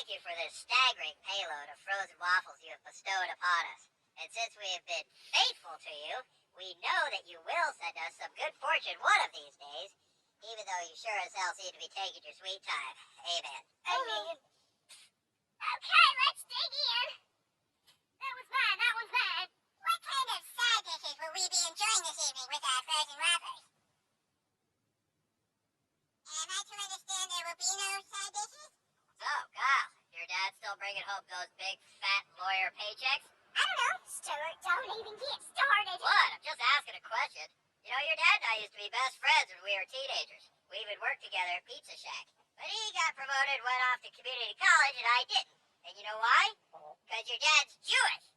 thank you for this staggering payload of frozen waffles you have bestowed upon us. And since we have been faithful to you, we know that you will send us some good fortune one of these days, even though you sure as hell seem to be taking your sweet time. Amen. Amen. Okay, let's dig in. That was mine. That one's mine. What kind of side dishes will we be enjoying this evening with our frozen wrappers? Am I to understand there will be no side dishes? So, Kyle, your dad still bringing home those big, fat lawyer paychecks? I don't know. Stuart, don't even get started. What? I'm just asking a question. You know, your dad and I used to be best friends when we were teenagers. We even worked together at Pizza Shack. But he got promoted, went off to community college, and I didn't. And you know why? Because your dad's Jewish.